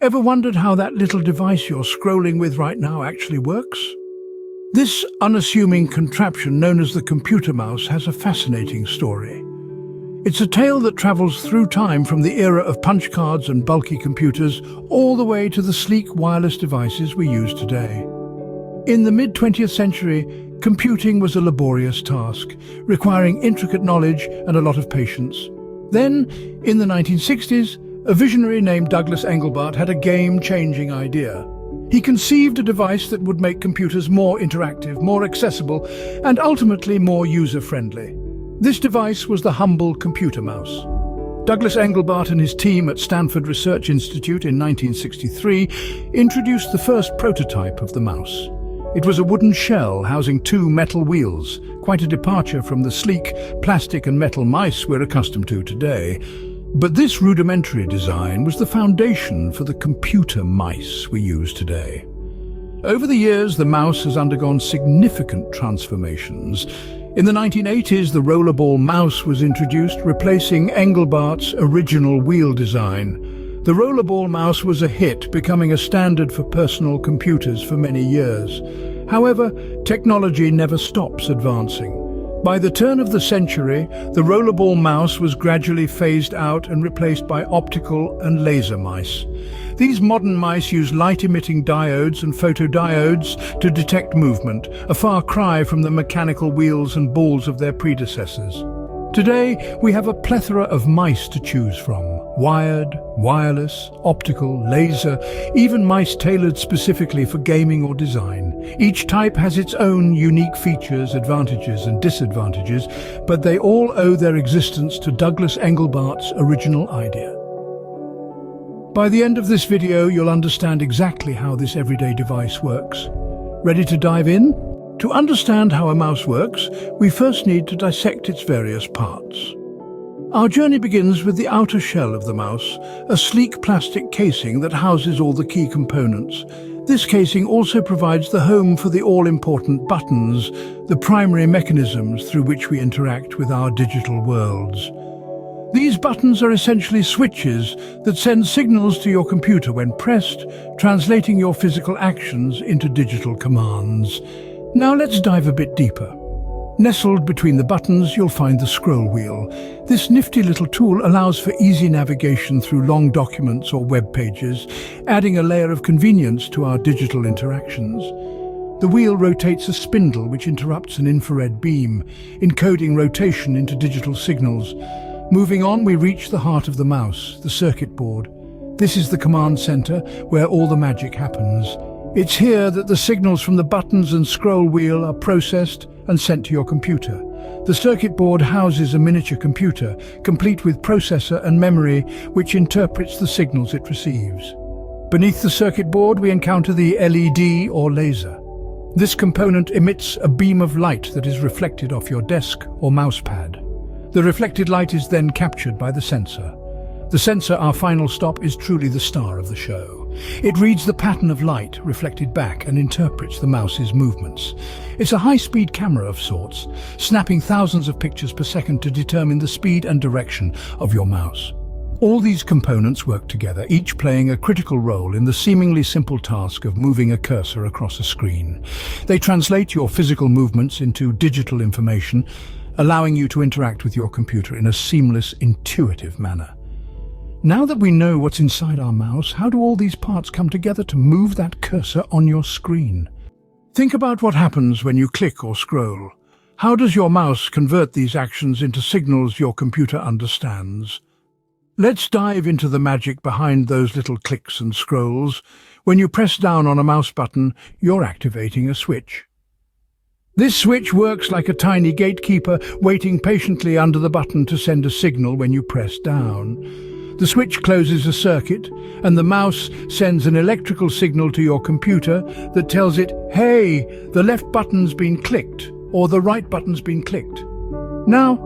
Ever wondered how that little device you're scrolling with right now actually works? This unassuming contraption known as the computer mouse has a fascinating story. It's a tale that travels through time from the era of punch cards and bulky computers all the way to the sleek wireless devices we use today. In the mid-20th century, computing was a laborious task, requiring intricate knowledge and a lot of patience. Then, in the 1960s, a visionary named Douglas Engelbart had a game-changing idea. He conceived a device that would make computers more interactive, more accessible, and ultimately more user-friendly. This device was the humble computer mouse. Douglas Engelbart and his team at Stanford Research Institute in 1963 introduced the first prototype of the mouse. It was a wooden shell housing two metal wheels, quite a departure from the sleek plastic and metal mice we're accustomed to today. But this rudimentary design was the foundation for the computer mice we use today. Over the years, the mouse has undergone significant transformations. In the 1980s, the rollerball mouse was introduced, replacing Engelbart's original wheel design. The rollerball mouse was a hit, becoming a standard for personal computers for many years. However, technology never stops advancing. By the turn of the century, the rollerball mouse was gradually phased out and replaced by optical and laser mice. These modern mice use light-emitting diodes and photodiodes to detect movement, a far cry from the mechanical wheels and balls of their predecessors. Today, we have a plethora of mice to choose from. Wired, wireless, optical, laser, even mice tailored specifically for gaming or design. Each type has its own unique features, advantages and disadvantages, but they all owe their existence to Douglas Engelbart's original idea. By the end of this video, you'll understand exactly how this everyday device works. Ready to dive in? To understand how a mouse works, we first need to dissect its various parts. Our journey begins with the outer shell of the mouse, a sleek plastic casing that houses all the key components. This casing also provides the home for the all-important buttons, the primary mechanisms through which we interact with our digital worlds. These buttons are essentially switches that send signals to your computer when pressed, translating your physical actions into digital commands. Now let's dive a bit deeper. Nestled between the buttons, you'll find the scroll wheel. This nifty little tool allows for easy navigation through long documents or web pages, adding a layer of convenience to our digital interactions. The wheel rotates a spindle which interrupts an infrared beam, encoding rotation into digital signals. Moving on, we reach the heart of the mouse, the circuit board. This is the command center where all the magic happens. It's here that the signals from the buttons and scroll wheel are processed and sent to your computer. The circuit board houses a miniature computer, complete with processor and memory, which interprets the signals it receives. Beneath the circuit board, we encounter the LED or laser. This component emits a beam of light that is reflected off your desk or mousepad. The reflected light is then captured by the sensor. The sensor, our final stop, is truly the star of the show. It reads the pattern of light reflected back and interprets the mouse's movements. It's a high-speed camera of sorts, snapping thousands of pictures per second to determine the speed and direction of your mouse. All these components work together, each playing a critical role in the seemingly simple task of moving a cursor across a screen. They translate your physical movements into digital information, allowing you to interact with your computer in a seamless, intuitive manner. Now that we know what's inside our mouse, how do all these parts come together to move that cursor on your screen? Think about what happens when you click or scroll. How does your mouse convert these actions into signals your computer understands? Let's dive into the magic behind those little clicks and scrolls. When you press down on a mouse button, you're activating a switch. This switch works like a tiny gatekeeper, waiting patiently under the button to send a signal when you press down. The switch closes a circuit, and the mouse sends an electrical signal to your computer that tells it, "Hey, the left button's been clicked," or "the right button's been clicked." Now,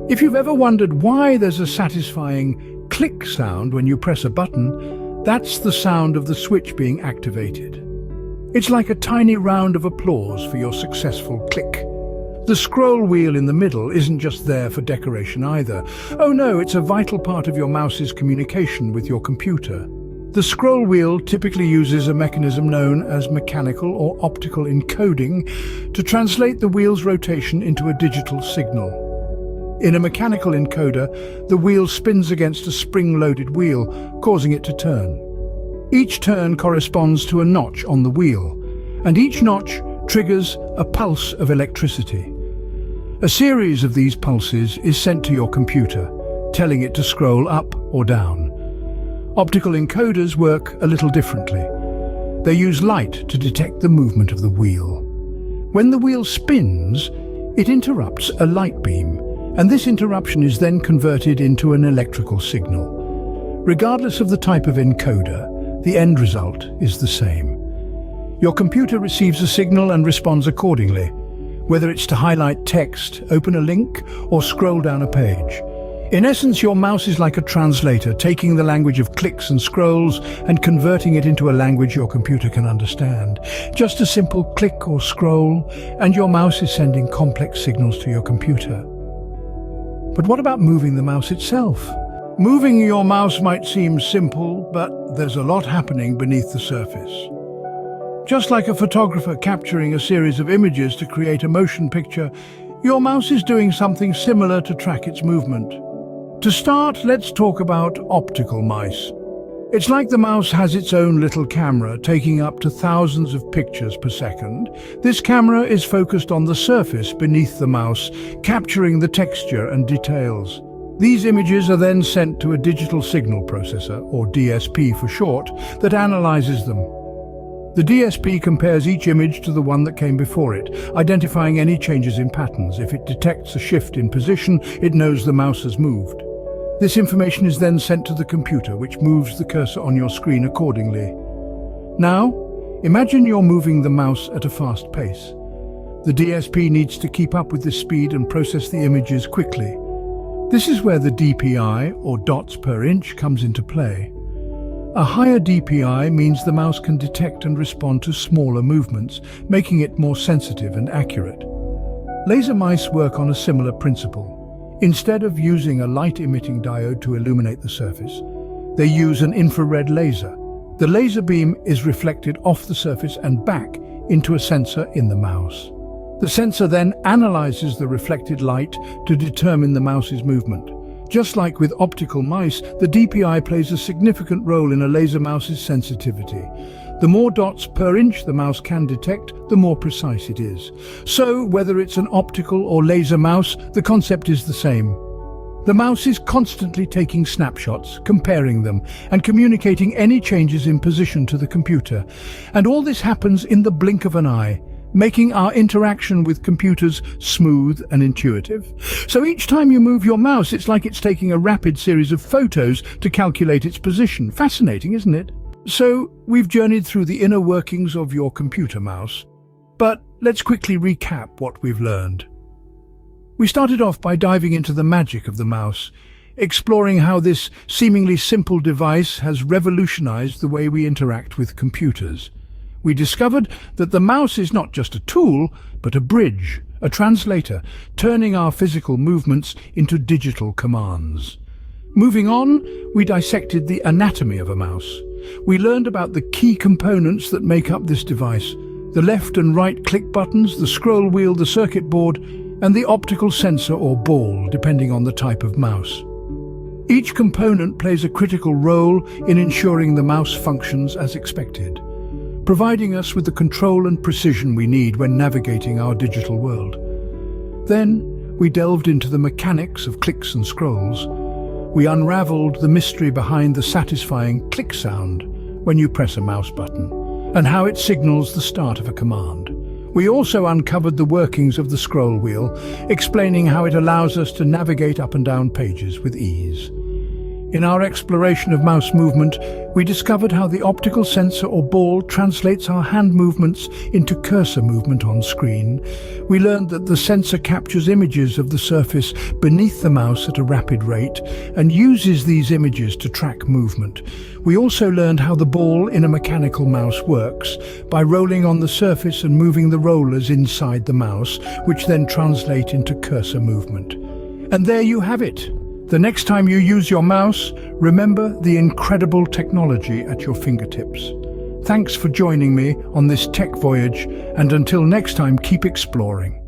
if you've ever wondered why there's a satisfying click sound when you press a button, that's the sound of the switch being activated. It's like a tiny round of applause for your successful click. The scroll wheel in the middle isn't just there for decoration either. Oh no, it's a vital part of your mouse's communication with your computer. The scroll wheel typically uses a mechanism known as mechanical or optical encoding to translate the wheel's rotation into a digital signal. In a mechanical encoder, the wheel spins against a spring-loaded wheel, causing it to turn. Each turn corresponds to a notch on the wheel, and each notch triggers a pulse of electricity. A series of these pulses is sent to your computer, telling it to scroll up or down. Optical encoders work a little differently. They use light to detect the movement of the wheel. When the wheel spins, it interrupts a light beam, and this interruption is then converted into an electrical signal. Regardless of the type of encoder, the end result is the same. Your computer receives a signal and responds accordingly, whether it's to highlight text, open a link, or scroll down a page. In essence, your mouse is like a translator, taking the language of clicks and scrolls and converting it into a language your computer can understand. Just a simple click or scroll, and your mouse is sending complex signals to your computer. But what about moving the mouse itself? Moving your mouse might seem simple, but there's a lot happening beneath the surface. Just like a photographer capturing a series of images to create a motion picture, your mouse is doing something similar to track its movement. To start, let's talk about optical mice. It's like the mouse has its own little camera, taking up to thousands of pictures per second. This camera is focused on the surface beneath the mouse, capturing the texture and details. These images are then sent to a digital signal processor, or DSP for short, that analyzes them. The DSP compares each image to the one that came before it, identifying any changes in patterns. If it detects a shift in position, it knows the mouse has moved. This information is then sent to the computer, which moves the cursor on your screen accordingly. Now, imagine you're moving the mouse at a fast pace. The DSP needs to keep up with this speed and process the images quickly. This is where the DPI, or dots per inch, comes into play. A higher DPI means the mouse can detect and respond to smaller movements, making it more sensitive and accurate. Laser mice work on a similar principle. Instead of using a light-emitting diode to illuminate the surface, they use an infrared laser. The laser beam is reflected off the surface and back into a sensor in the mouse. The sensor then analyzes the reflected light to determine the mouse's movement. Just like with optical mice, the DPI plays a significant role in a laser mouse's sensitivity. The more dots per inch the mouse can detect, the more precise it is. So, whether it's an optical or laser mouse, the concept is the same. The mouse is constantly taking snapshots, comparing them, and communicating any changes in position to the computer. And all this happens in the blink of an eye, making our interaction with computers smooth and intuitive. So each time you move your mouse, it's like it's taking a rapid series of photos to calculate its position. Fascinating, isn't it? So, we've journeyed through the inner workings of your computer mouse. But let's quickly recap what we've learned. We started off by diving into the magic of the mouse, exploring how this seemingly simple device has revolutionized the way we interact with computers. We discovered that the mouse is not just a tool, but a bridge, a translator, turning our physical movements into digital commands. Moving on, we dissected the anatomy of a mouse. We learned about the key components that make up this device: the left and right click buttons, the scroll wheel, the circuit board, and the optical sensor or ball, depending on the type of mouse. Each component plays a critical role in ensuring the mouse functions as expected, providing us with the control and precision we need when navigating our digital world. Then, we delved into the mechanics of clicks and scrolls. We unraveled the mystery behind the satisfying click sound when you press a mouse button, and how it signals the start of a command. We also uncovered the workings of the scroll wheel, explaining how it allows us to navigate up and down pages with ease. In our exploration of mouse movement, we discovered how the optical sensor or ball translates our hand movements into cursor movement on screen. We learned that the sensor captures images of the surface beneath the mouse at a rapid rate and uses these images to track movement. We also learned how the ball in a mechanical mouse works by rolling on the surface and moving the rollers inside the mouse, which then translate into cursor movement. And there you have it. The next time you use your mouse, remember the incredible technology at your fingertips. Thanks for joining me on this tech voyage, and until next time, keep exploring.